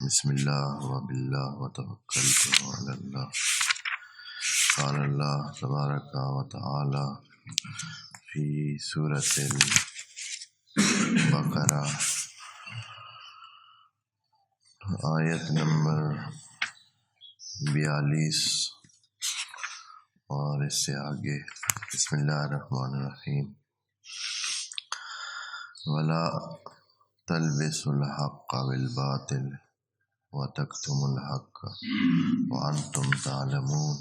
بسم اللہ وباللہ وتوکلت علی اللہ قال اللہ تبارک و تعالی فی سورۃ البقرہ آیت نمبر 42 اور اس سے آگے۔ بسم اللہ الرحمن الرحیم۔ ولا تلبسوا الحق بالباطل وتكتموا الحق وانتم تعلمون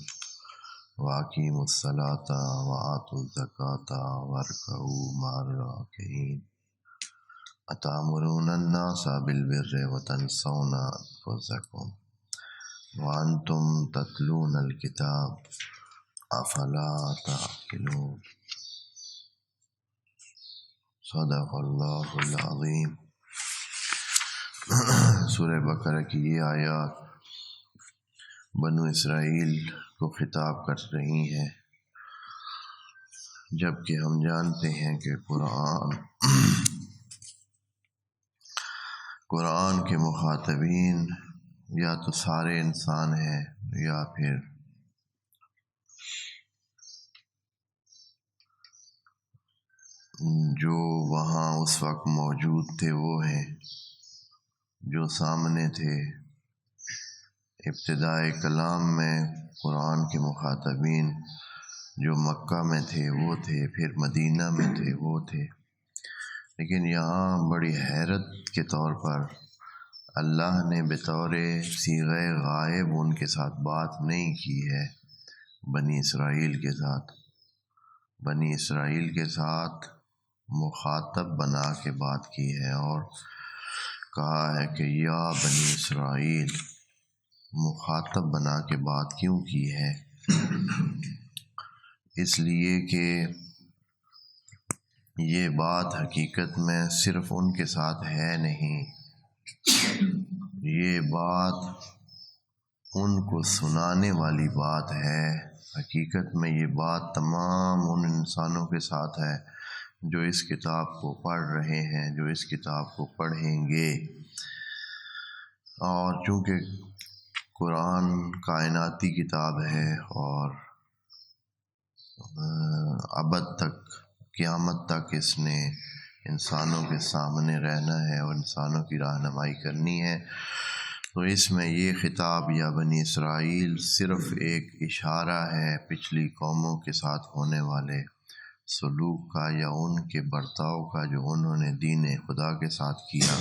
واقیموا الصلاة وآتوا الزکاة وارکعوا مع الراکعین اتأمرون الناس بالبر وتنسون انفسکم وانتم تتلون الکتاب افلا تعقلون۔ صدق اللہ العظیم۔ سورہ بقرہ کی یہ آیات بنو اسرائیل کو خطاب کر رہی ہیں، جبکہ ہم جانتے ہیں کہ قرآن کے مخاطبین یا تو سارے انسان ہیں یا پھر جو وہاں اس وقت موجود تھے وہ ہیں، جو سامنے تھے۔ ابتدائے کلام میں قرآن کے مخاطبین جو مکہ میں تھے وہ تھے، پھر مدینہ میں تھے وہ تھے، لیکن یہاں بڑی حیرت کے طور پر اللہ نے بطور صیغہ غائب ان کے ساتھ بات نہیں کی ہے، بنی اسرائیل کے ساتھ مخاطب بنا کے بات کی ہے، اور کہا ہے کہ یا بنی اسرائیل، مخاطب بنا کے بات کیوں کی ہے؟ اس لیے کہ یہ بات حقیقت میں صرف ان کے ساتھ ہے نہیں، یہ بات ان کو سنانے والی بات ہے۔ حقیقت میں یہ بات تمام ان انسانوں کے ساتھ ہے جو اس کتاب کو پڑھ رہے ہیں، جو اس کتاب کو پڑھیں گے۔ اور چونکہ قرآن کائناتی کتاب ہے اور ابد تک، قیامت تک اس نے انسانوں کے سامنے رہنا ہے اور انسانوں کی رہنمائی کرنی ہے، تو اس میں یہ خطاب یا بنی اسرائیل صرف ایک اشارہ ہے پچھلی قوموں کے ساتھ ہونے والے سلوک کا یا ان کے برتاؤ کا جو انہوں نے دین خدا کے ساتھ کیا۔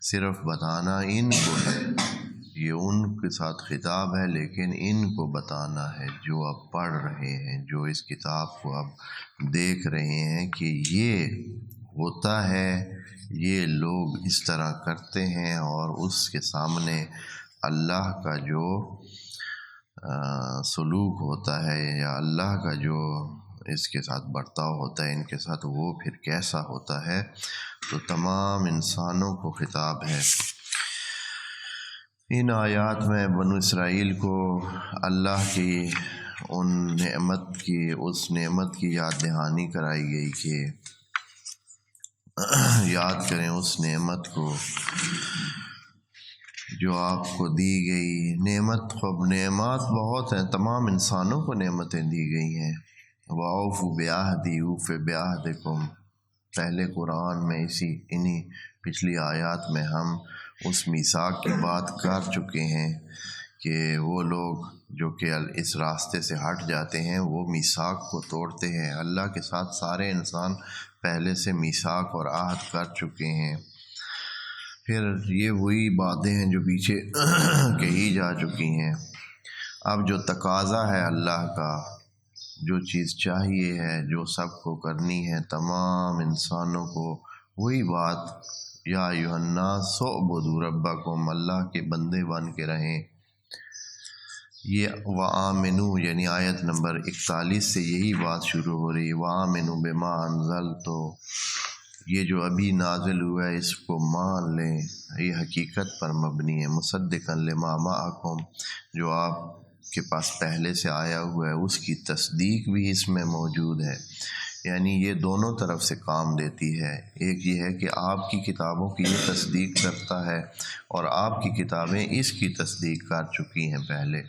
صرف بتانا ان کو ہے، یہ ان کے ساتھ خطاب ہے، لیکن ان کو بتانا ہے جو اب پڑھ رہے ہیں، جو اس کتاب کو اب دیکھ رہے ہیں کہ یہ ہوتا ہے، یہ لوگ اس طرح کرتے ہیں، اور اس کے سامنے اللہ کا جو سلوک ہوتا ہے یا اللہ کا جو اس کے ساتھ برتاؤ ہوتا ہے ان کے ساتھ، وہ پھر کیسا ہوتا ہے۔ تو تمام انسانوں کو خطاب ہے۔ ان آیات میں بنو اسرائیل کو اللہ کی اس نعمت کی یاد دہانی کرائی گئی کہ یاد کریں اس نعمت کو جو آپ کو دی گئی۔ نعمات بہت ہیں، تمام انسانوں کو نعمتیں دی گئی ہیں۔ وَأَوْفُوا بِعَهْدِي أُوفِ بِعَهْدِكُمْ، پہلے قرآن میں انہی پچھلی آیات میں ہم اس میثاق کی بات کر چکے ہیں کہ وہ لوگ جو کہ اس راستے سے ہٹ جاتے ہیں وہ میثاق کو توڑتے ہیں۔ اللہ کے ساتھ سارے انسان پہلے سے میثاق اور عہد کر چکے ہیں، پھر یہ وہی باتیں ہیں جو پیچھے کہی جا چکی ہیں۔ اب جو تقاضا ہے اللہ کا، جو چیز چاہیے ہے، جو سب کو کرنی ہے، تمام انسانوں کو وہی بات، یا ایھا الناس اعبدوا ربکم، اللہ کے بندے بن کے رہیں۔ یہ وآمنوا یعنی آیت نمبر 41 سے یہی بات شروع ہو رہی ہے۔ وآمنوا بما انزلت، یہ جو ابھی نازل ہوا ہے اس کو مان لیں، یہ حقیقت پر مبنی ہے۔ مصدقا لما معکم، جو آپ کے پاس پہلے سے آیا ہوا ہے اس کی تصدیق بھی اس میں موجود ہے۔ یعنی یہ دونوں طرف سے کام دیتی ہے۔ ایک یہ ہے کہ آپ کی کتابوں کی یہ تصدیق کرتا ہے، اور آپ کی کتابیں اس کی تصدیق کر چکی ہیں پہلے،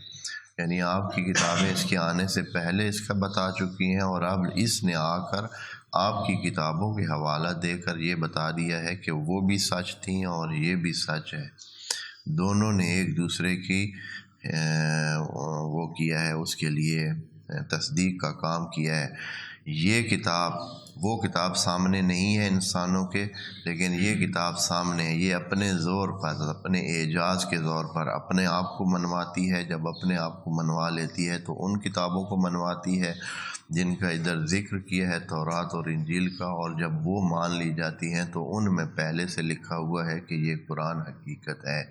یعنی آپ کی کتابیں اس کے آنے سے پہلے اس کا بتا چکی ہیں، اور اب اس نے آ کر آپ کی کتابوں کے حوالہ دے کر یہ بتا دیا ہے کہ وہ بھی سچ تھیں اور یہ بھی سچ ہے۔ دونوں نے ایک دوسرے کی وہ کیا ہے، اس کے لیے تصدیق کا کام کیا ہے۔ یہ کتاب، وہ کتاب سامنے نہیں ہے انسانوں کے، لیکن یہ کتاب سامنے ہے۔ یہ اپنے زور پر، اپنے اعجاز کے زور پر اپنے آپ کو منواتی ہے۔ جب اپنے آپ کو منوا لیتی ہے تو ان کتابوں کو منواتی ہے جن کا ادھر ذکر کیا ہے، تورات اور انجیل کا، اور جب وہ مان لی جاتی ہیں تو ان میں پہلے سے لکھا ہوا ہے کہ یہ قرآن حقیقت ہے۔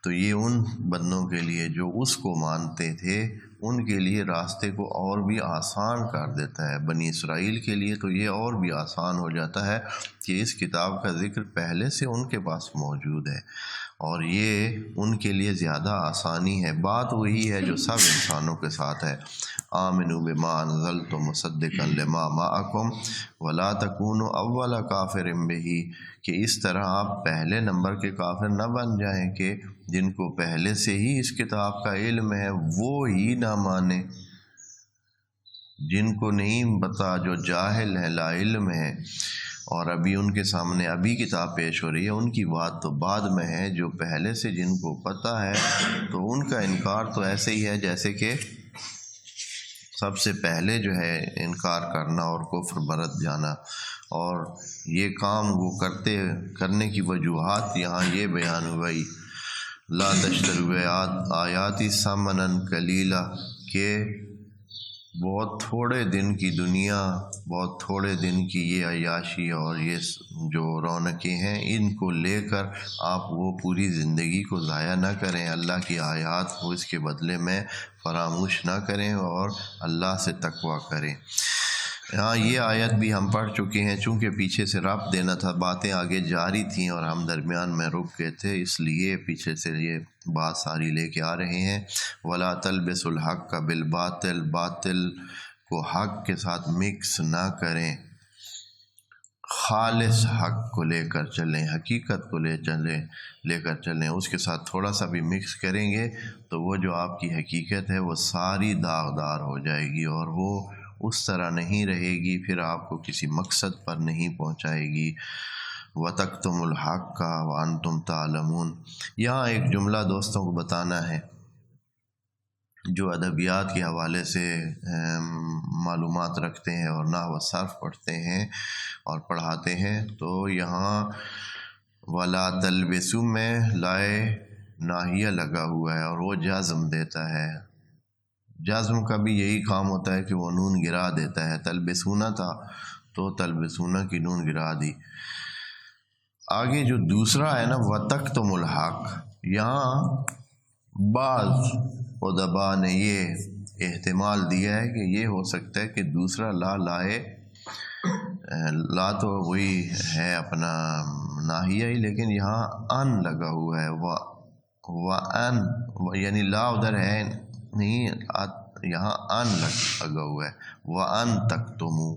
تو یہ ان بندوں کے لیے جو اس کو مانتے تھے، ان کے لیے راستے کو اور بھی آسان کر دیتا ہے۔ بنی اسرائیل کے لیے تو یہ اور بھی آسان ہو جاتا ہے کہ اس کتاب کا ذکر پہلے سے ان کے پاس موجود ہے، اور یہ ان کے لیے زیادہ آسانی ہے۔ بات وہی ہے جو سب انسانوں کے ساتھ ہے۔ آمنوا بما انزلت مصدقا لما معکم ولا تکونوا اول کافر بہ، کہ اس طرح آپ پہلے نمبر کے کافر نہ بن جائیں کہ جن کو پہلے سے ہی اس کتاب کا علم ہے وہ ہی نہ مانے، جن کو نہیں پتا، جو جاہل ہے، لا علم ہے، اور ابھی ان کے سامنے ابھی کتاب پیش ہو رہی ہے، ان کی بات تو بعد میں ہے۔ جو پہلے سے جن کو پتہ ہے تو ان کا انکار تو ایسے ہی ہے جیسے کہ سب سے پہلے جو ہے انکار کرنا اور کفر برت جانا، اور یہ کام وہ کرنے کی وجوہات یہاں یہ بیان ہوئی، لا تشتروا آیاتی ثمنا قلیلا، کہ بہت تھوڑے دن کی دنیا، بہت تھوڑے دن کی یہ عیاشی اور یہ جو رونقیں ہیں، ان کو لے کر آپ وہ پوری زندگی کو ضائع نہ کریں، اللہ کی آیات کو اس کے بدلے میں فراموش نہ کریں اور اللہ سے تقویٰ کریں۔ ہاں، یہ آیت بھی ہم پڑھ چکے ہیں، چونکہ پیچھے سے ربط دینا تھا، باتیں آگے جاری تھیں اور ہم درمیان میں رک گئے تھے، اس لیے پیچھے سے یہ بات ساری لے کے آ رہے ہیں۔ وَلَا تَلْبِسُوا الْحَقَّ بِالْبَاطِلِ، باطل کو حق کے ساتھ مکس نہ کریں، خالص حق کو لے کر چلیں، حقیقت کو لے کر چلیں۔ اس کے ساتھ تھوڑا سا بھی مکس کریں گے تو وہ جو آپ کی حقیقت ہے وہ ساری داغدار ہو جائے گی، اور وہ اس طرح نہیں رہے گی، پھر آپ کو کسی مقصد پر نہیں پہنچائے گی۔ وَتَكْتُمُوا الْحَقَّ وَأَنْتُمْ تَعْلَمُونَ، یہاں ایک جملہ دوستوں کو بتانا ہے جو ادبیات کے حوالے سے معلومات رکھتے ہیں اور نحو و صرف پڑھتے ہیں اور پڑھاتے ہیں، تو یہاں وَلَا تَلْبِسُوا میں لائے ناہیہ لگا ہوا ہے اور وہ جزم دیتا ہے۔ جزم کا بھی یہی کام ہوتا ہے کہ وہ نون گرا دیتا ہے، تلبسونا تھا تو تلبسونا کی نون گرا دی۔ آگے جو دوسرا ہے نا وَتَكْتُمُ الْحَقَّ، یہاں بعض ادباء نے یہ احتمال دیا ہے کہ یہ ہو سکتا ہے کہ دوسرا لا لائے، لا تو وہی ہے اپنا ناہیہ ہی، لیکن یہاں ان لگا ہوا ہے، وَأَن، یعنی لا ادھر ہے نہیں، یہاں ان لگا ہوا ہے، وَأَن تَكْتُمُوا،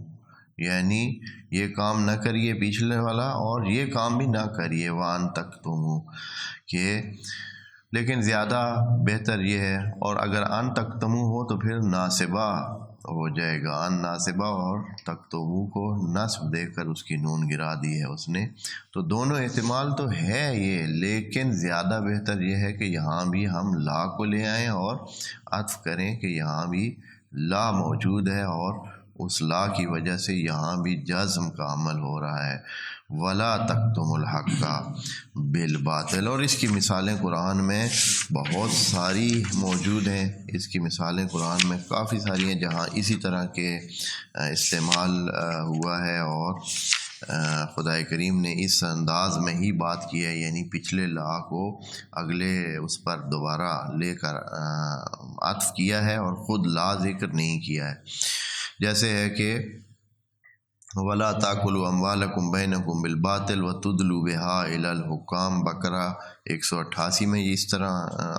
یعنی یہ کام نہ کریے پچھلے والا، اور یہ کام بھی نہ کریے وَأَن تَكْتُمُوا، کہ لیکن زیادہ بہتر یہ ہے، اور اگر ان تکتمو ہو تو پھر ناصبہ ہو جائے گا، ان ناصبہ، اور تکتمو کو نصب دے کر اس کی نون گرا دی ہے اس نے، تو دونوں احتمال تو ہے یہ، لیکن زیادہ بہتر یہ ہے کہ یہاں بھی ہم لا کو لے آئیں اور عطف کریں کہ یہاں بھی لا موجود ہے، اور اس لا کی وجہ سے یہاں بھی جزم کا عمل ہو رہا ہے، وَلَا تَكْتُمُوا الْحَقَّ بِالْبَاطِلِ، اور اس کی مثالیں قرآن میں بہت ساری موجود ہیں، اس کی مثالیں قرآن میں کافی ساری ہیں جہاں اسی طرح کے استعمال ہوا ہے، اور خدائے کریم نے اس انداز میں ہی بات کی ہے، یعنی پچھلے لا کو اگلے اس پر دوبارہ لے کر عطف کیا ہے اور خود لا ذکر نہیں کیا ہے، جیسے ہے کہ وَلَا تَأْكُلُوا أَمْوَالَكُمْ بَيْنَكُمْ بِالْبَاطِلِ وَتُدْلُوا بِهَا إِلَى الْحُكَّامِ، بقرہ 188 میں یہ اس طرح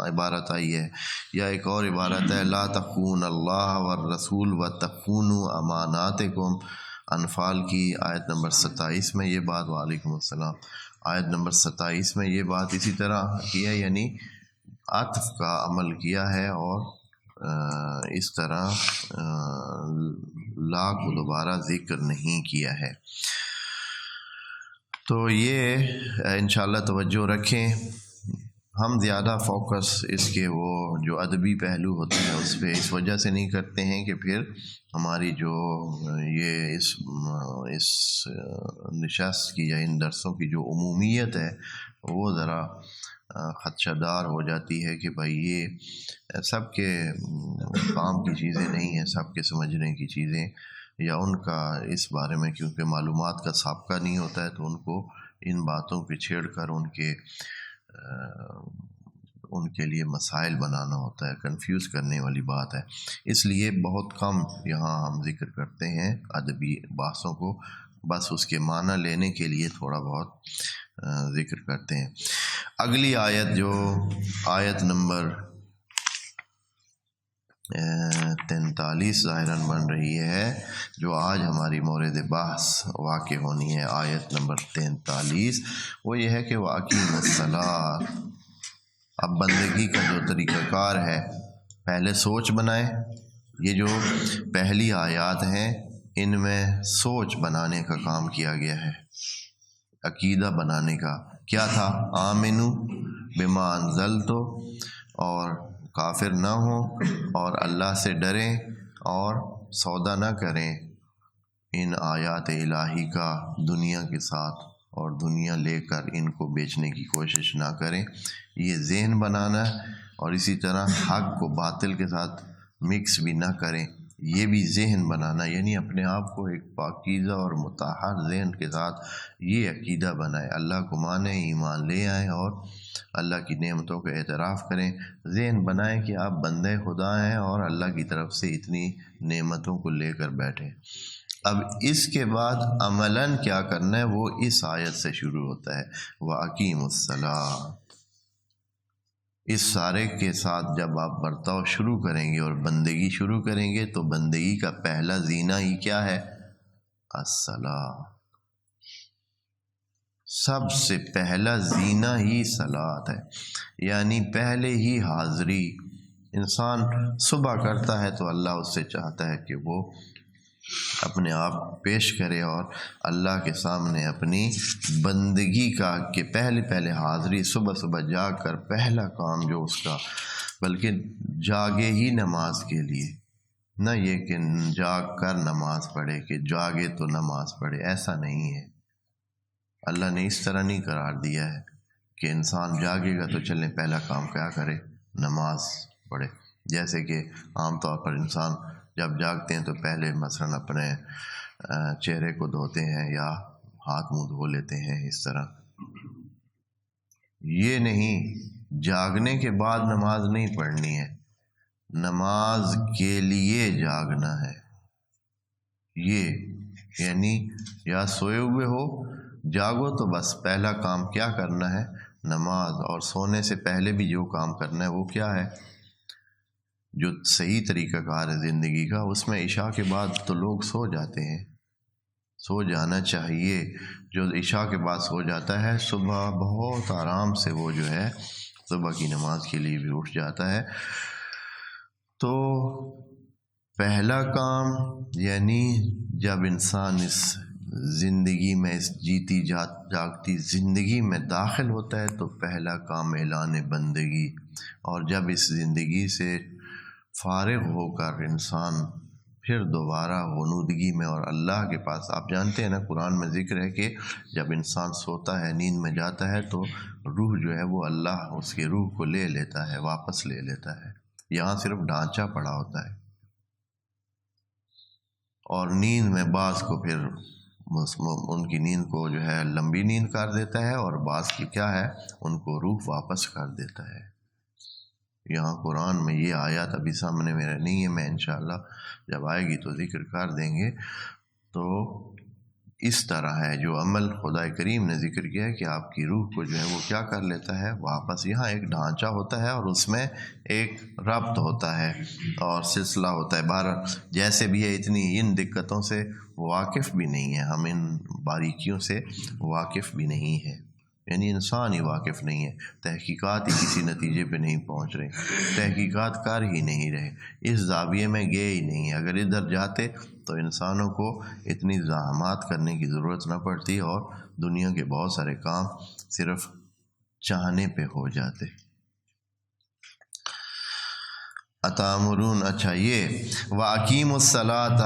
عبارت آئی ہے، یا ایک اور عبارت ہے لَا تَخُونُوا اللَّهَ وَالرَّسُولَ وَتَخُونُوا أَمَانَاتِكُمْ، انفال کی آیت نمبر 27 میں یہ بات، وعلیکم السلام، آیت نمبر 27 میں یہ بات اسی طرح کی ہے، یعنی عطف کا عمل کیا ہے اور اس طرح لا کو دوبارہ ذکر نہیں کیا ہے۔ تو یہ انشاءاللہ توجہ رکھیں، ہم زیادہ فوکس اس کے وہ جو ادبی پہلو ہوتے ہیں اس پہ اس وجہ سے نہیں کرتے ہیں کہ پھر ہماری جو یہ اس نشست کی یا ان درسوں کی جو عمومیت ہے وہ ذرا خدشہ دار ہو جاتی ہے کہ بھائی یہ سب کے کام کی چیزیں نہیں ہیں، سب کے سمجھنے کی چیزیں، یا ان کا اس بارے میں کیونکہ معلومات کا سابقہ نہیں ہوتا ہے تو ان کو ان باتوں پہ چھیڑ کر ان کے لیے مسائل بنانا ہوتا ہے، کنفیوز کرنے والی بات ہے۔ اس لیے بہت کم یہاں ہم ذکر کرتے ہیں ادبی بحثوں کو، بس اس کے معنی لینے کے لیے تھوڑا بہت ذکر کرتے ہیں۔ اگلی آیت جو آیت نمبر 43 ظاہراً بن رہی ہے، جو آج ہماری مورد بحث واقع ہونی ہے، آیت نمبر 43، وہ یہ ہے کہ وَأَقِیمُوا الصَّلَاةَ۔ اب بندگی کا جو طریقہ کار ہے، پہلے سوچ بنائے۔ یہ جو پہلی آیات ہیں ان میں سوچ بنانے کا کام کیا گیا ہے، عقیدہ بنانے کا۔ کیا تھا؟ آمنو بما انزلت، اور کافر نہ ہوں اور اللہ سے ڈریں اور سودا نہ کریں ان آیات الہی کا دنیا کے ساتھ، اور دنیا لے کر ان کو بیچنے کی کوشش نہ کریں۔ یہ ذہن بنانا ہے، اور اسی طرح حق کو باطل کے ساتھ مکس بھی نہ کریں، یہ بھی ذہن بنانا، یعنی اپنے آپ کو ایک پاکیزہ اور مطہر ذہن کے ساتھ یہ عقیدہ بنائے، اللہ کو مانیں، ایمان لے آئیں اور اللہ کی نعمتوں کا اعتراف کریں۔ ذہن بنائیں کہ آپ بندے خدا ہیں اور اللہ کی طرف سے اتنی نعمتوں کو لے کر بیٹھیں۔ اب اس کے بعد عملاً کیا کرنا ہے وہ اس آیت سے شروع ہوتا ہے، وَأَقِیمُوا الصَّلَاةَ۔ اس سارے کے ساتھ جب آپ برتاؤ شروع کریں گے اور بندگی شروع کریں گے تو بندگی کا پہلا زینہ ہی کیا ہے؟ الصلاۃ۔ سب سے پہلا زینہ ہی صلاۃ ہے، یعنی پہلے ہی حاضری۔ انسان صبح کرتا ہے تو اللہ اس سے چاہتا ہے کہ وہ اپنے آپ پیش کرے اور اللہ کے سامنے اپنی بندگی کا کہ پہلے حاضری، صبح صبح جاگ کر پہلا کام جو اس کا، بلکہ جاگے ہی نماز کے لیے، نہ یہ کہ جاگ کر نماز پڑھے کہ جاگے تو نماز پڑھے، ایسا نہیں ہے۔ اللہ نے اس طرح نہیں قرار دیا ہے کہ انسان جاگے گا تو چلیں پہلا کام کیا کرے؟ نماز پڑھے۔ جیسے کہ عام طور پر انسان جب جاگتے ہیں تو پہلے مثلاً اپنے چہرے کو دھوتے ہیں یا ہاتھ منہ دھو لیتے ہیں، اس طرح۔ یہ نہیں، جاگنے کے بعد نماز نہیں پڑھنی ہے، نماز کے لیے جاگنا ہے۔ یہ یعنی یا سوئے ہوئے ہو، جاگو تو بس پہلا کام کیا کرنا ہے؟ نماز۔ اور سونے سے پہلے بھی جو کام کرنا ہے وہ کیا ہے؟ جو صحیح طریقہ کار ہے زندگی کا، اس میں عشاء کے بعد تو لوگ سو جاتے ہیں، سو جانا چاہیے۔ جو عشاء کے بعد سو جاتا ہے صبح بہت آرام سے وہ جو ہے صبح کی نماز کے لیے بھی اٹھ جاتا ہے۔ تو پہلا کام یعنی جب انسان اس زندگی میں، اس جیتی جاگتی زندگی میں داخل ہوتا ہے تو پہلا کام اعلان بندگی، اور جب اس زندگی سے فارغ ہو کر انسان پھر دوبارہ غنودگی میں اور اللہ کے پاس، آپ جانتے ہیں نا قرآن میں ذکر ہے کہ جب انسان سوتا ہے، نیند میں جاتا ہے تو روح جو ہے وہ اللہ اس کے روح کو لے لیتا ہے، واپس لے لیتا ہے۔ یہاں صرف ڈھانچہ پڑا ہوتا ہے، اور نیند میں بعض کو پھر ان کی نیند کو جو ہے لمبی نیند کر دیتا ہے، اور بعض کی کیا ہے ان کو روح واپس کر دیتا ہے۔ یہاں قرآن میں یہ آیات ابھی سامنے میرے نہیں ہے، میں انشاءاللہ جب آئے گی تو ذکر کر دیں گے۔ تو اس طرح ہے جو عمل خدا کریم نے ذکر کیا ہے کہ آپ کی روح کو جو ہے وہ کیا کر لیتا ہے واپس. یہاں ایک ڈھانچہ ہوتا ہے اور اس میں ایک ربط ہوتا ہے اور سلسلہ ہوتا ہے. بہرحال جیسے بھی ہے اتنی ان دقتوں سے واقف بھی نہیں ہے، ہم ان باریکیوں سے واقف بھی نہیں ہے، یعنی انسان ہی واقف نہیں ہے. تحقیقات ہی کسی نتیجے پہ نہیں پہنچ رہے، تحقیقات کر ہی نہیں رہے، اس زاویے میں گئے ہی نہیں. اگر ادھر جاتے تو انسانوں کو اتنی زحمات کرنے کی ضرورت نہ پڑتی اور دنیا کے بہت سارے کام صرف چاہنے پہ ہو جاتے. اتامرون، اچھا یہ واقیم الصلاۃ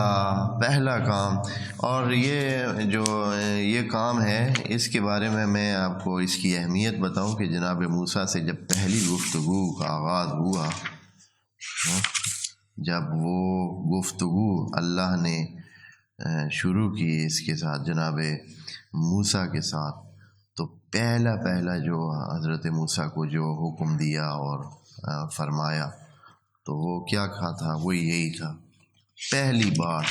پہلا کام. اور یہ کام ہے، اس کے بارے میں آپ کو اس کی اہمیت بتاؤں کہ جناب موسیٰ سے جب پہلی گفتگو کا آغاز ہوا، جب وہ گفتگو اللہ نے شروع کی اس کے ساتھ جناب موسیٰ کے ساتھ، تو پہلا جو حضرت موسیٰ کو جو حکم دیا اور فرمایا تو وہ کیا تھا؟ وہ یہی تھا. پہلی بات،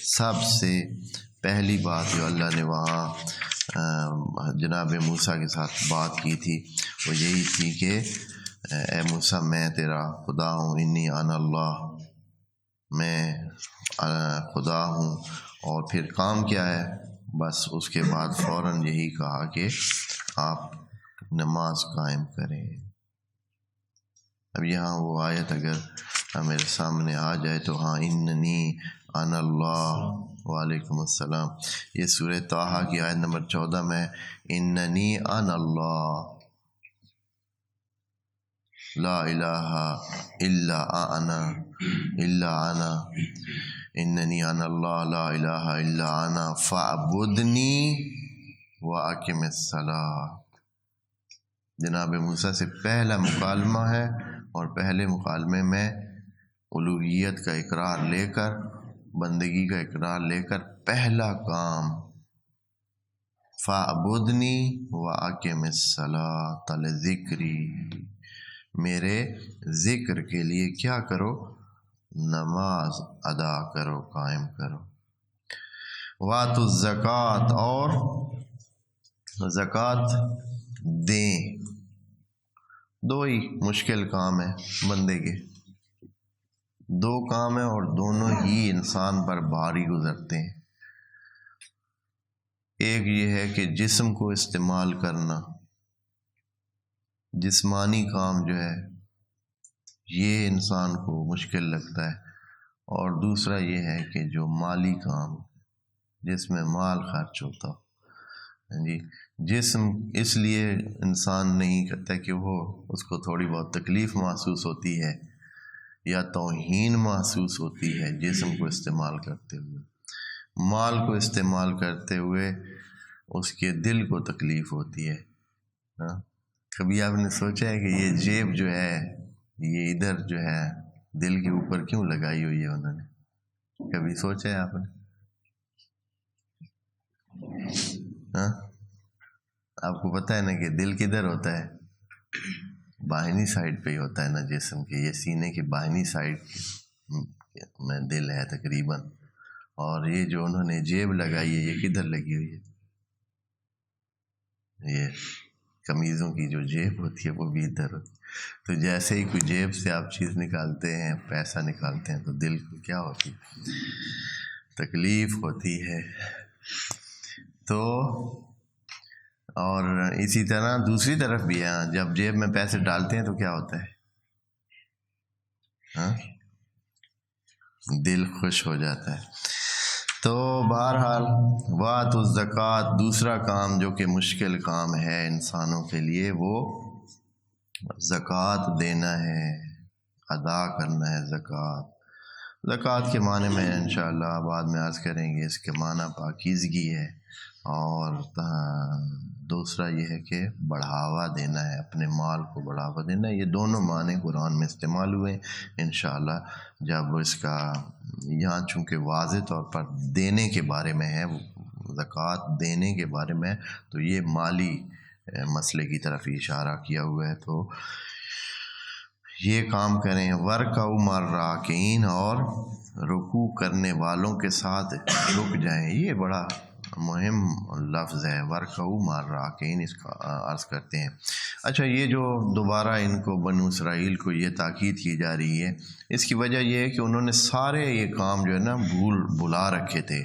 سب سے پہلی بات جو اللہ نے وہاں جناب موسیٰ کے ساتھ بات کی تھی وہ یہی تھی کہ اے موسیٰ میں تیرا خدا ہوں، انی انا اللہ، میں خدا ہوں. اور پھر کام کیا ہے؟ بس اس کے بعد فوراً یہی کہا کہ آپ نماز قائم کریں. اب یہاں وہ آیت اگر میرے سامنے آ جائے تو ہاں، اننی انا اللہ. وعلیکم السلام. یہ سورہ طٰہٰ کی آیت نمبر 14 میں اننی انا اللہ لا الہ الا انا اننی انا اللہ لا الہ الا انا فاعبدنی واقم الصلاۃ. جناب موسیٰ سے پہلا مکالمہ ہے اور پہلے مکالمے میں الوہیت کا اقرار لے کر، بندگی کا اقرار لے کر پہلا کام فاعبدنی واقم الصلاۃ لذکری، میرے ذکر کے لیے کیا کرو؟ نماز ادا کرو، قائم کرو. واتوا الزکوٰۃ، اور زکوٰۃ دیں. دو ہی مشکل کام ہے بندے کے، دو کام ہیں اور دونوں ہی انسان پر بھاری گزرتے ہیں. ایک یہ ہے کہ جسم کو استعمال کرنا، جسمانی کام جو ہے یہ انسان کو مشکل لگتا ہے، اور دوسرا یہ ہے کہ جو مالی کام جس میں مال خرچ ہوتا ہو. جی جسم اس لیے انسان نہیں کرتا کہ وہ اس کو تھوڑی بہت تکلیف محسوس ہوتی ہے یا توہین محسوس ہوتی ہے جسم کو استعمال کرتے ہوئے. مال کو استعمال کرتے ہوئے اس کے دل کو تکلیف ہوتی ہے. کبھی آپ نے سوچا ہے کہ یہ جیب جو ہے یہ ادھر جو ہے دل کے اوپر کیوں لگائی ہوئی ہے انہوں نے؟ کبھی سوچا ہے آپ نے؟ آپ کو پتہ ہے نا کہ دل کدھر ہوتا ہے؟ باہنی سائڈ پہ ہی ہوتا ہے نا جسم کے، یہ سینے کے باہنی سائڈ میں دل ہے تقریباً. اور یہ جو انہوں نے جیب لگائی ہے یہ کدھر لگی ہوئی ہے؟ یہ قمیضوں کی جو جیب ہوتی ہے وہ بھی ادھر ہوتی ہے. تو جیسے ہی کوئی جیب سے آپ چیز نکالتے ہیں، پیسہ نکالتے ہیں، تو دل کو کیا ہوتی ہے؟ تکلیف ہوتی ہے. تو اور اسی طرح دوسری طرف بھی ہے، جب جیب میں پیسے ڈالتے ہیں تو کیا ہوتا ہے؟ دل خوش ہو جاتا ہے. تو بہرحال واتوا الزکوٰۃ، دوسرا کام جو کہ مشکل کام ہے انسانوں کے لیے، وہ زکوٰۃ دینا ہے، ادا کرنا ہے زکوٰۃ. زکوٰۃ کے معنی میں انشاءاللہ بعد میں عرض کریں گے. اس کے معنی پاکیزگی ہے، اور دوسرا یہ ہے کہ بڑھاوا دینا ہے، اپنے مال کو بڑھاوا دینا ہے. یہ دونوں معنی قرآن میں استعمال ہوئے انشاءاللہ. جب اس کا یہاں چونکہ واضح طور پر دینے کے بارے میں ہے، زکوٰۃ دینے کے بارے میں، تو یہ مالی مسئلے کی طرف اشارہ کیا ہوا ہے. تو یہ کام کریں. ورکعوا مع الراکعین، اور رکوع کرنے والوں کے ساتھ رک جائیں. یہ بڑا مہم لفظ ہے، ورکعوا مع الراکعین، اس کا عرض کرتے ہیں۔ اچھا، یہ جو دوبارہ ان کو بنو اسرائیل کو یہ تاکید کی جا رہی ہے، اس کی وجہ یہ ہے کہ انہوں نے سارے یہ کام جو ہے نا بھلا رکھے تھے،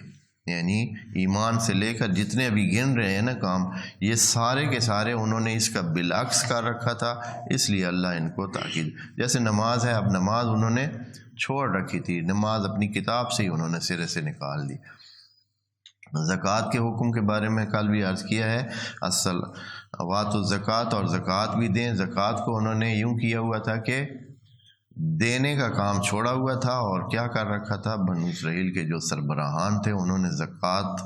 یعنی ایمان سے لے کر جتنے ابھی گن رہے ہیں نا کام، یہ سارے کے سارے انہوں نے اس کا بالعکس کر رکھا تھا، اس لیے اللہ ان کو تاکید۔ جیسے نماز ہے، اب نماز انہوں نے چھوڑ رکھی تھی، نماز اپنی کتاب سے ہی انہوں نے سرے سے نکال دی۔ زکوٰۃ کے حکم کے بارے میں کل بھی عرض کیا ہے، اصل واتوا الزکوٰۃ، اور زکوٰۃ بھی دیں۔ زکوٰۃ کو انہوں نے یوں کیا ہوا تھا کہ دینے کا کام چھوڑا ہوا تھا، اور کیا کر رکھا تھا، بنو اسرائیل کے جو سربراہان تھے انہوں نے زکوٰۃ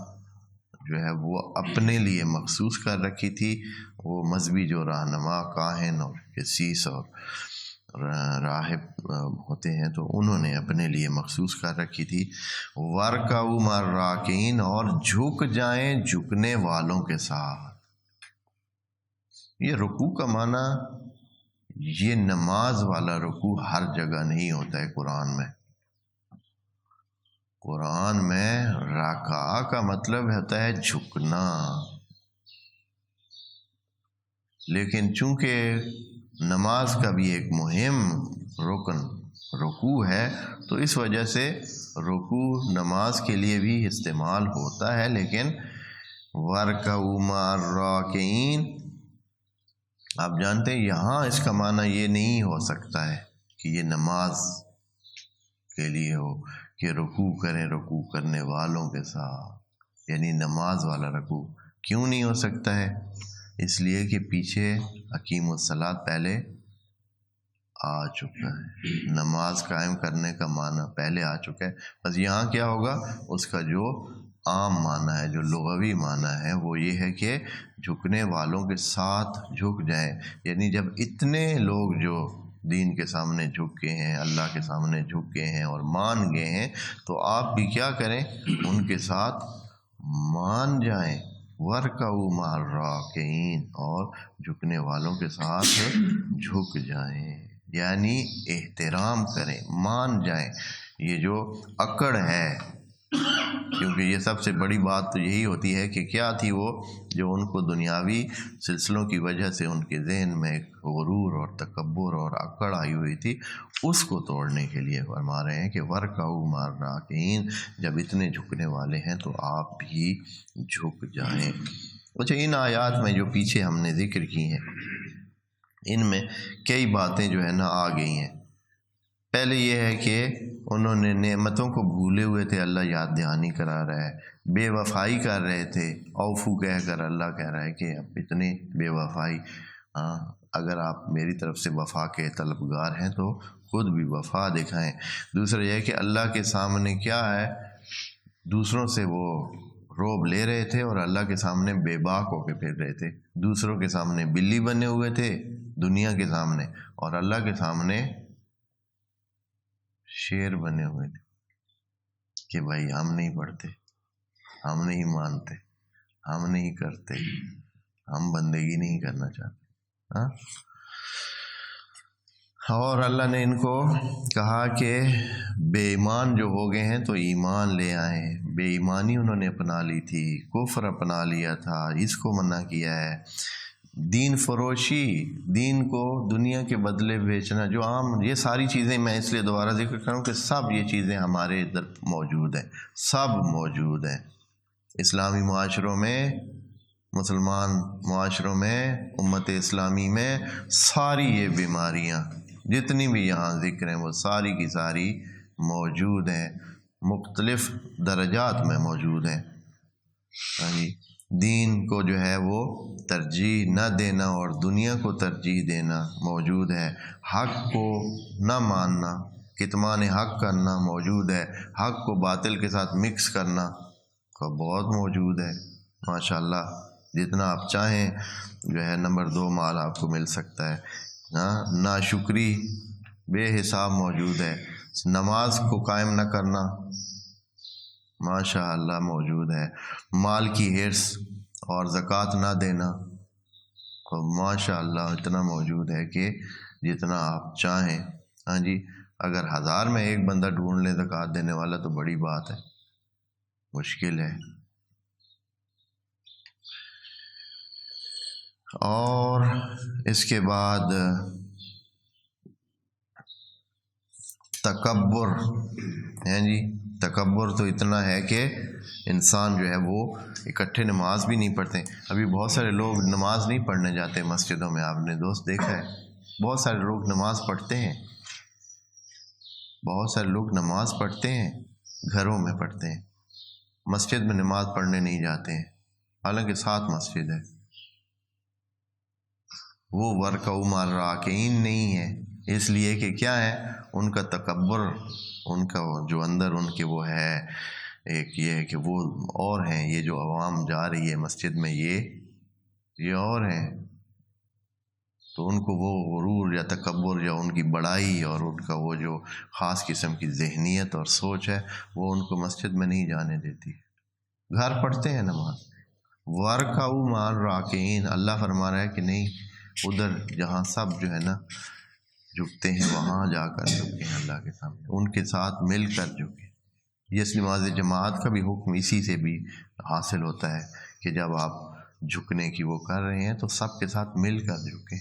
جو ہے وہ اپنے لیے مخصوص کر رکھی تھی۔ وہ مذہبی جو رہنما، کاہن اور قسیس اور راہب ہوتے ہیں تو انہوں نے اپنے لیے مخصوص کر رکھی تھی۔ وَارْكَعُوا مَعَ الرَّاكِعِينَ، اور جھک جائیں جھکنے والوں کے ساتھ۔ یہ رکوع کا معنی، یہ نماز والا رکوع ہر جگہ نہیں ہوتا ہے قرآن میں۔ قرآن میں رکع کا مطلب ہوتا ہے جھکنا، لیکن چونکہ نماز کا بھی ایک مہم رکن رکوع ہے، تو اس وجہ سے رکوع نماز کے لیے بھی استعمال ہوتا ہے، لیکن وَارْكَعُوا مَعَ الرَّاكِعِينَ، آپ جانتے ہیں یہاں اس کا معنی یہ نہیں ہو سکتا ہے کہ یہ نماز کے لیے ہو کہ رکوع کریں رکوع کرنے والوں کے ساتھ، یعنی نماز والا رکوع۔ کیوں نہیں ہو سکتا ہے؟ اس لیے کہ پیچھے اقیموا الصلاۃ پہلے آ چکا ہے، نماز قائم کرنے کا معنی پہلے آ چکا ہے۔ بس یہاں کیا ہوگا، اس کا جو عام معنی ہے، جو لغوی معنی ہے، وہ یہ ہے کہ جھکنے والوں کے ساتھ جھک جائیں، یعنی جب اتنے لوگ جو دین کے سامنے جھک گئے ہیں، اللہ کے سامنے جھک گئے ہیں اور مان گئے ہیں، تو آپ بھی کیا کریں، ان کے ساتھ مان جائیں۔ وَارْكَعُوا مَعَ الرَّاكِعِينَ، اور جھکنے والوں کے ساتھ جھک جائیں، یعنی احترام کریں، مان جائیں۔ یہ جو اکڑ ہے، کیونکہ یہ سب سے بڑی بات تو یہی ہوتی ہے کہ کیا تھی وہ، جو ان کو دنیاوی سلسلوں کی وجہ سے ان کے ذہن میں ایک غرور اور تکبر اور اکڑ آئی ہوئی تھی، اس کو توڑنے کے لیے فرما رہے ہیں کہ وَارْكَعُوا مَعَ الرَّاكِعِينَ، جب اتنے جھکنے والے ہیں تو آپ بھی جھک جائیں۔ اچھا، ان آیات میں جو پیچھے ہم نے ذکر کی ہیں، ان میں کئی باتیں جو ہے نا آ گئی ہیں۔ پہلے یہ ہے کہ انہوں نے نعمتوں کو بھولے ہوئے تھے، اللہ یاد دہانی کرا رہا ہے، بے وفائی کر رہے تھے، اوفو کہہ کر اللہ کہہ رہا ہے کہ اب اتنے بے وفائی، اگر آپ میری طرف سے وفا کے طلبگار ہیں تو خود بھی وفا دکھائیں۔ دوسرا یہ ہے کہ اللہ کے سامنے کیا ہے، دوسروں سے وہ روب لے رہے تھے اور اللہ کے سامنے بے باک ہو کے پھر رہے تھے، دوسروں کے سامنے بلی بنے ہوئے تھے دنیا کے سامنے، اور اللہ کے سامنے شیر بنے ہوئے تھے کہ بھائی ہم نہیں پڑھتے، ہم نہیں مانتے، ہم نہیں کرتے، ہم بندگی نہیں کرنا چاہتے۔ اور اللہ نے ان کو کہا کہ بے ایمان جو ہو گئے ہیں تو ایمان لے آئیں۔ بے ایمانی انہوں نے اپنا لی تھی، کفر اپنا لیا تھا، اس کو منع کیا ہے۔ دین فروشی، دین کو دنیا کے بدلے بیچنا، جو عام یہ ساری چیزیں، میں اس لیے دوبارہ ذکر کروں کہ سب یہ چیزیں ہمارے ادھر موجود ہیں، سب موجود ہیں اسلامی معاشروں میں، مسلمان معاشروں میں، امت اسلامی میں، ساری یہ بیماریاں جتنی بھی یہاں ذکر ہیں وہ ساری کی ساری موجود ہیں، مختلف درجات میں موجود ہیں۔ دین کو جو ہے وہ ترجیح نہ دینا اور دنیا کو ترجیح دینا موجود ہے، حق کو نہ ماننا، کتمان حق کرنا موجود ہے، حق کو باطل کے ساتھ مکس کرنا کا بہت موجود ہے۔ ماشاءاللہ جتنا آپ چاہیں جو ہے نمبر 2 مال آپ کو مل سکتا ہے۔ ناشکری بے حساب موجود ہے، نماز کو قائم نہ کرنا ماشاء اللہ موجود ہے، مال کی حرص اور زکوٰۃ نہ دینا ماشاء اللہ اتنا موجود ہے کہ جتنا آپ چاہیں۔ اگر 1000 میں ایک بندہ ڈھونڈ لے زکوٰۃ دینے والا تو بڑی بات ہے، مشکل ہے۔ اور اس کے بعد تکبر ہے جی، تکبر تو اتنا ہے کہ انسان جو ہے وہ اکٹھے نماز بھی نہیں پڑھتے. ابھی بہت سارے لوگ نماز نہیں پڑھنے جاتے مسجدوں میں. آپ نے دوست دیکھا ہے بہت سارے لوگ نماز پڑھتے ہیں، بہت سارے لوگ نماز پڑھتے ہیں، گھروں میں پڑھتے ہیں، مسجد میں نماز پڑھنے نہیں جاتے ہیں، حالانکہ 7 مسجد ہے. وہ ورکعوا مع الراکعین نہیں ہے، اس لیے کہ کیا ہے ان کا تکبر، ان کا جو اندر ان کے وہ ہے ایک یہ ہے کہ وہ اور ہیں، یہ جو عوام جا رہی ہے مسجد میں یہ اور ہیں. تو ان کو وہ غرور یا تکبر یا ان کی بڑائی اور ان کا وہ جو خاص قسم کی ذہنیت اور سوچ ہے وہ ان کو مسجد میں نہیں جانے دیتی. گھر پڑھتے ہیں نماز. وَارْكَعُوا مَعَ الرَّاكِعِينَ، اللہ فرما رہا ہے کہ نہیں، ادھر جہاں سب جو ہے نا جھکتے ہیں وہاں جا کر جھکے ہیں اللہ کے سامنے، ان کے ساتھ مل کر جھکے. یہ نماز جماعت کا بھی حکم اسی سے بھی حاصل ہوتا ہے کہ جب آپ جھکنے کی وہ کر رہے ہیں تو سب کے ساتھ مل کر جھکیں،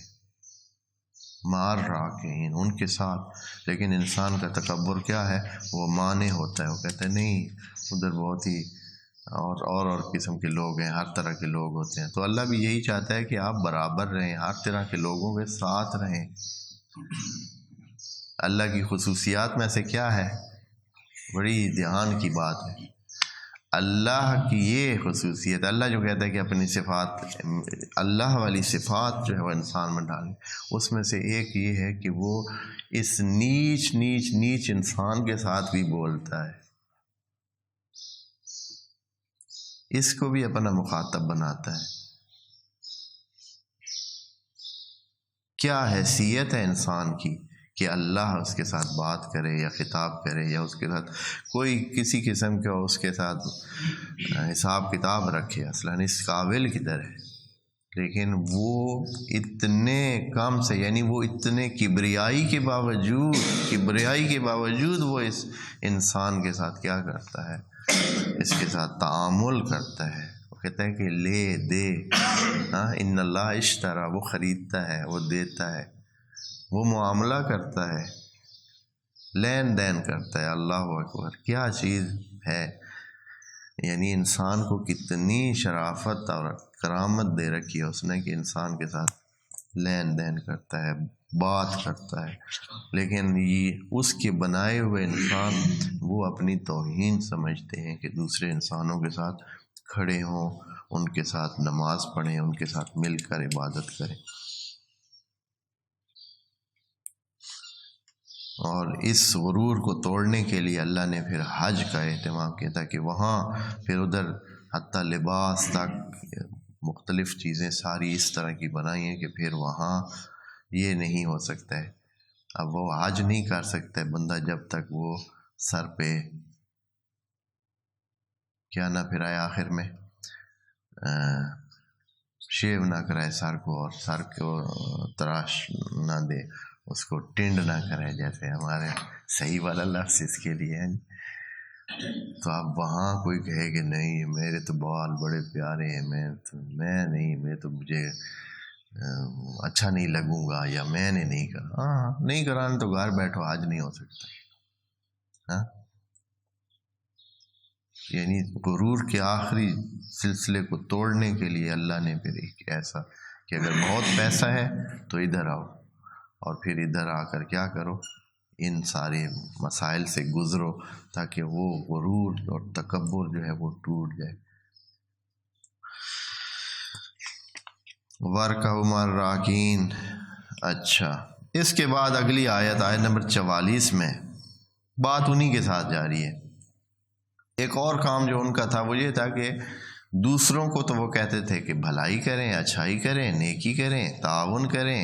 مع الراکعین، ان کے ساتھ. لیکن انسان کا تکبر کیا ہے، وہ مانے ہوتا ہے، وہ کہتے ہیں نہیں ادھر بہت ہی اور قسم کے لوگ ہیں، ہر طرح کے لوگ ہوتے ہیں. تو اللہ بھی یہی چاہتا ہے کہ آپ برابر رہیں، ہر طرح کے لوگوں کے ساتھ رہیں. اللہ کی خصوصیات میں سے کیا ہے، بڑی دھیان کی بات ہے. اللہ کی یہ خصوصیت، اللہ جو کہتا ہے کہ اپنی صفات، اللہ والی صفات جو ہے وہ انسان میں ڈالیں، اس میں سے ایک یہ ہے کہ وہ اس نیچ انسان کے ساتھ بھی بولتا ہے، اس کو بھی اپنا مخاطب بناتا ہے. کیا حیثیت ہے انسان کی کہ اللہ اس کے ساتھ بات کرے یا خطاب کرے یا اس کے ساتھ کوئی کسی قسم کا اس کے ساتھ حساب کتاب رکھے، اصلاً اس قابل کی طرح. لیکن وہ اتنے کم سے، یعنی وہ اتنے کبریائی کے باوجود وہ اس انسان کے ساتھ کیا کرتا ہے، اس کے ساتھ تعامل کرتا ہے. وہ کہتا ہے کہ لے دے، ان اللہ اشترا، وہ خریدتا ہے، وہ دیتا ہے، وہ معاملہ کرتا ہے، لین دین کرتا ہے. اللہ اکبر، کیا چیز ہے. یعنی انسان کو کتنی شرافت اور کرامت دے رکھی ہے اس نے کہ انسان کے ساتھ لین دین کرتا ہے، بات کرتا ہے. لیکن یہ اس کے بنائے ہوئے انسان وہ اپنی توہین سمجھتے ہیں کہ دوسرے انسانوں کے ساتھ کھڑے ہوں، ان کے ساتھ نماز پڑھیں، ان کے ساتھ مل کر عبادت کریں. اور اس غرور کو توڑنے کے لیے اللہ نے پھر حج کا اہتمام کیا، تاکہ وہاں پھر ادھر حتیٰ لباس تک مختلف چیزیں ساری اس طرح کی بنائی ہیں کہ پھر وہاں یہ نہیں ہو سکتا ہے. اب وہ حج نہیں کر سکتا ہے بندہ جب تک وہ سر پہ کیا نہ پھرائے، آخر میں شیو نہ کرائے سر کو، اور سر کو تراش نہ دے، اس کو ٹنڈ نہ کرے، جیسے ہمارے صحیح والا لفظ اس کے لیے ہے. تو اب وہاں کوئی کہے کہ نہیں میرے تو بال بڑے پیارے ہیں، میں نہیں، مجھے اچھا نہیں لگوں گا، یا میں نے نہیں کرا. ہاں نہیں کرانا تو گھر بیٹھو، آج نہیں ہو سکتا. ہاں یعنی غرور کے آخری سلسلے کو توڑنے کے لیے اللہ نے پھر ایک ایسا کہ اگر بہت پیسہ ہے تو ادھر آؤ، اور پھر ادھر آ کر کیا کرو، ان سارے مسائل سے گزرو، تاکہ وہ غرور اور تکبر جو ہے وہ ٹوٹ جائے. وَارْكَعُوا مَعَ الرَّاكِعِينَ. اچھا، اس کے بعد اگلی آیت نمبر 44 میں بات انہی کے ساتھ جاری ہے. ایک اور کام جو ان کا تھا وہ یہ تھا کہ دوسروں کو تو وہ کہتے تھے کہ بھلائی کریں، اچھائی کریں، نیکی کریں، تعاون کریں،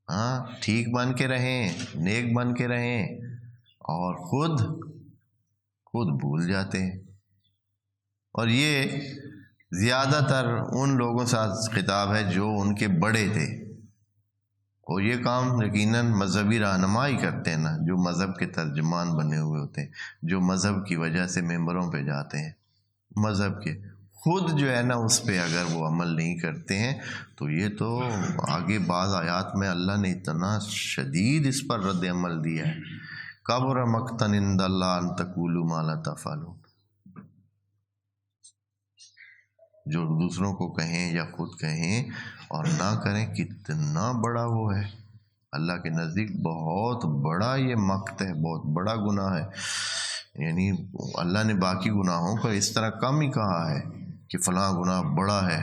ہاں ٹھیک بن کے رہیں، نیک بن کے رہیں، اور خود بھول جاتے ہیں. اور یہ زیادہ تر ان لوگوں سے خطاب ہے جو ان کے بڑے تھے، اور یہ کام یقیناً مذہبی رہنمائی کرتے ہیں نا، جو مذہب کے ترجمان بنے ہوئے ہوتے ہیں، جو مذہب کی وجہ سے ممبروں پہ جاتے ہیں، مذہب کے خود جو ہے نا اس پہ اگر وہ عمل نہیں کرتے ہیں تو یہ تو آگے بعض آیات میں اللہ نے اتنا شدید اس پر رد عمل دیا ہے، کبر مقتا عند اللہ ان تقولوا ما لا تفعلون، جو دوسروں کو کہیں یا خود کہیں اور نہ کریں، کتنا بڑا وہ ہے اللہ کے نزدیک، بہت بڑا یہ مقت ہے، بہت بڑا گناہ ہے۔ یعنی اللہ نے باقی گناہوں کو اس طرح کم ہی کہا ہے کہ فلاں گناہ بڑا ہے،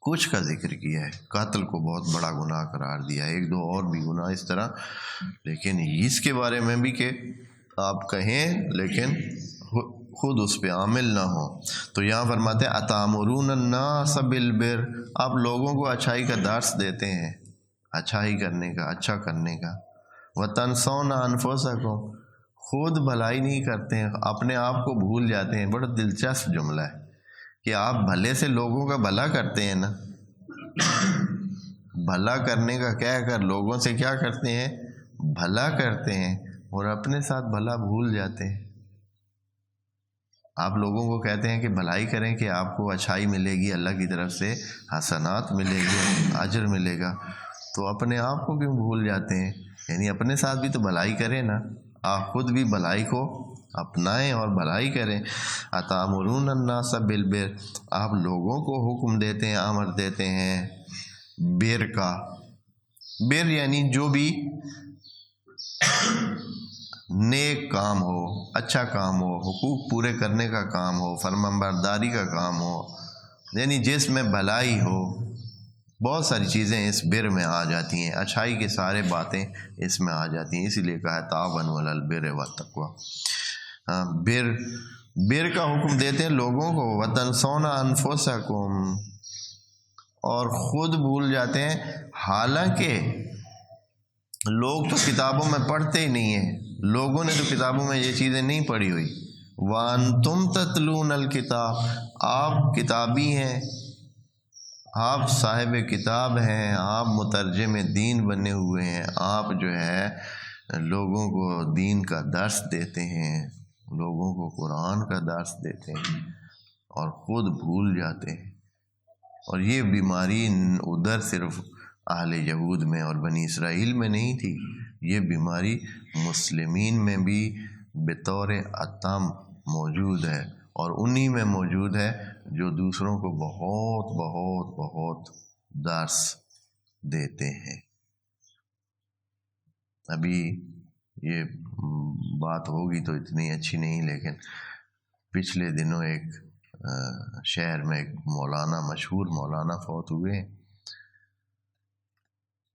کچھ کا ذکر کیا ہے، قتل کو بہت بڑا گناہ قرار دیا ہے، ایک دو اور بھی گناہ اس طرح، لیکن اس کے بارے میں بھی کہ آپ کہیں لیکن خود اس پہ عامل نہ ہو۔ تو یہاں فرماتے ہیں اتامرون الناس بالبر، آپ لوگوں کو اچھائی کا درس دیتے ہیں، اچھائی کرنے کا، اچھا کرنے کا، وتنسون انفسکم، خود بھلائی نہیں کرتے ہیں، اپنے آپ کو بھول جاتے ہیں۔ بڑا دلچسپ جملہ ہے کہ آپ بھلے سے لوگوں کا بھلا کرتے ہیں نا، بھلا کرنے کا کہہ کر لوگوں سے کیا کرتے ہیں، بھلا کرتے ہیں، اور اپنے ساتھ بھلا بھول جاتے ہیں۔ آپ لوگوں کو کہتے ہیں کہ بھلائی کریں کہ آپ کو اچھائی ملے گی، اللہ کی طرف سے حسنات ملے گی، اجر ملے گا، تو اپنے آپ کو کیوں بھول جاتے ہیں؟ یعنی اپنے ساتھ بھی تو بھلائی کریں نا، آپ خود بھی بھلائی کو اپنائیں اور بھلائی کریں۔ اتامرون الناس بالبر، آپ لوگوں کو حکم دیتے ہیں، امر دیتے ہیں بر کا۔ بر یعنی جو بھی نیک کام ہو، اچھا کام ہو، حقوق پورے کرنے کا کام ہو، فرمانبرداری کا کام ہو، یعنی جس میں بھلائی ہو، بہت ساری چیزیں اس بر میں آ جاتی ہیں، اچھائی کے سارے باتیں اس میں آ جاتی ہیں، اسی لیے کہا ہے تعاونوا علی البر والتقوی۔ بر کا حکم دیتے ہیں لوگوں کو، وتنسون انفسکم، اور خود بھول جاتے ہیں، حالانکہ لوگ تو کتابوں میں پڑھتے ہی نہیں ہیں، لوگوں نے تو کتابوں میں یہ چیزیں نہیں پڑھی ہوئی۔ وانتم تتلون الکتاب، آپ کتابی ہیں، آپ صاحب کتاب ہیں، آپ مترجم دین بنے ہوئے ہیں، آپ جو ہے لوگوں کو دین کا درس دیتے ہیں، لوگوں کو قرآن کا درس دیتے ہیں، اور خود بھول جاتے ہیں۔ اور یہ بیماری ادھر صرف اہل یہود میں اور بنی اسرائیل میں نہیں تھی، یہ بیماری مسلمین میں بھی بطور عام موجود ہے، اور انہی میں موجود ہے جو دوسروں کو بہت بہت بہت درس دیتے ہیں۔ ابھی یہ بات ہوگی تو اتنی اچھی نہیں، لیکن پچھلے دنوں ایک شہر میں ایک مولانا، مشہور مولانا فوت ہوئے،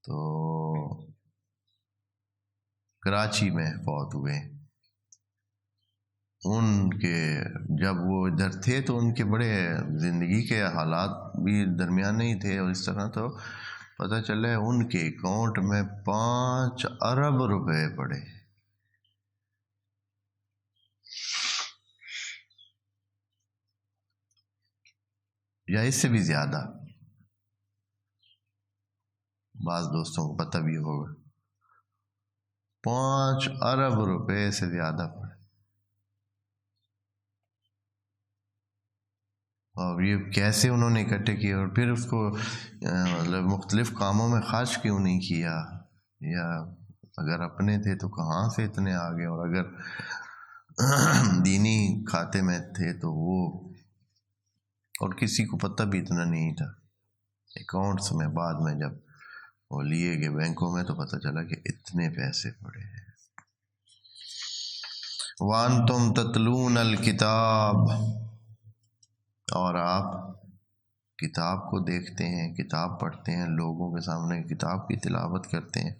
تو کراچی میں فوت ہوئے۔ ان کے جب وہ ادھر تھے تو ان کے بڑے زندگی کے حالات بھی درمیانے ہی تھے، اور اس طرح تو پتہ چلا ان کے اکاؤنٹ میں 5 ارب روپے پڑے، یا اس سے بھی زیادہ، بعض دوستوں کو پتہ بھی ہوگا، 5 ارب روپے سے زیادہ پڑے۔ اور یہ کیسے انہوں نے اکٹھے کیے، اور پھر اس کو مطلب مختلف کاموں میں خرچ کیوں نہیں کیا، یا اگر اپنے تھے تو کہاں سے اتنے آگے، اور اگر دینی کھاتے میں تھے تو وہ، اور کسی کو پتہ بھی اتنا نہیں تھا، اکاؤنٹس میں بعد میں جب وہ لیے گئے بینکوں میں تو پتہ چلا کہ اتنے پیسے پڑے ہیں۔ وانتم تتلون الکتاب، اور آپ کتاب کو دیکھتے ہیں، کتاب پڑھتے ہیں، لوگوں کے سامنے کتاب کی تلاوت کرتے ہیں۔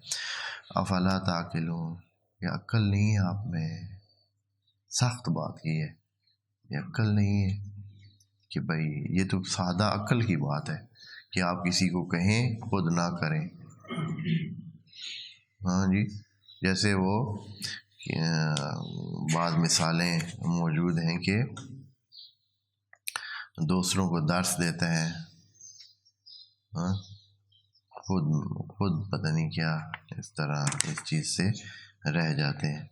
افلا تعقلون، یہ عقل نہیں ہے آپ میں، سخت بات یہ ہے، یہ عقل نہیں ہے کہ بھائی، یہ تو سادہ عقل کی بات ہے کہ آپ کسی کو کہیں خود نہ کریں۔ ہاں جی، جیسے وہ بعض مثالیں موجود ہیں کہ دوسروں کو درس دیتے ہیں، خود پتہ نہیں کیا اس طرح اس چیز سے رہ جاتے ہیں۔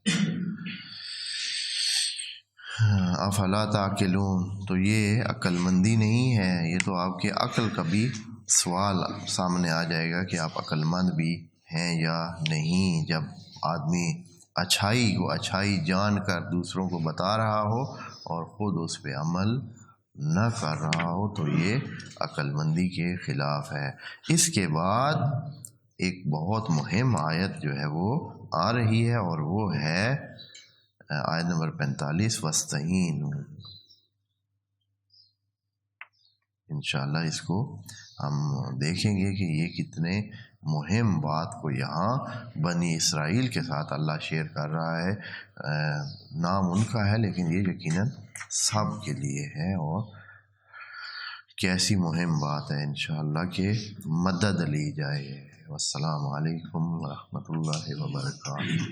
افلا تعقلون، تو یہ عقل مندی نہیں ہے، یہ تو آپ کے عقل کا بھی سوال سامنے آ جائے گا کہ آپ عقل مند بھی ہیں یا نہیں، جب آدمی اچھائی کو اچھائی جان کر دوسروں کو بتا رہا ہو اور خود اس پہ عمل نہ کر رہا ہو تو یہ عقل مندی کے خلاف ہے۔ اس کے بعد ایک بہت مہم آیت جو ہے وہ آ رہی ہے، اور وہ ہے آیت نمبر 45، وَاسْتَعِینُوا۔ انشاءاللہ اس کو ہم دیکھیں گے کہ یہ کتنے مہم بات کو یہاں بنی اسرائیل کے ساتھ اللہ شیئر کر رہا ہے۔ نام ان کا ہے لیکن یہ یقیناً سب کے لیے ہے، اور کیسی مہم بات ہے انشاءاللہ کہ مدد لی جائے۔ والسلام علیکم ورحمۃ اللہ وبرکاتہ۔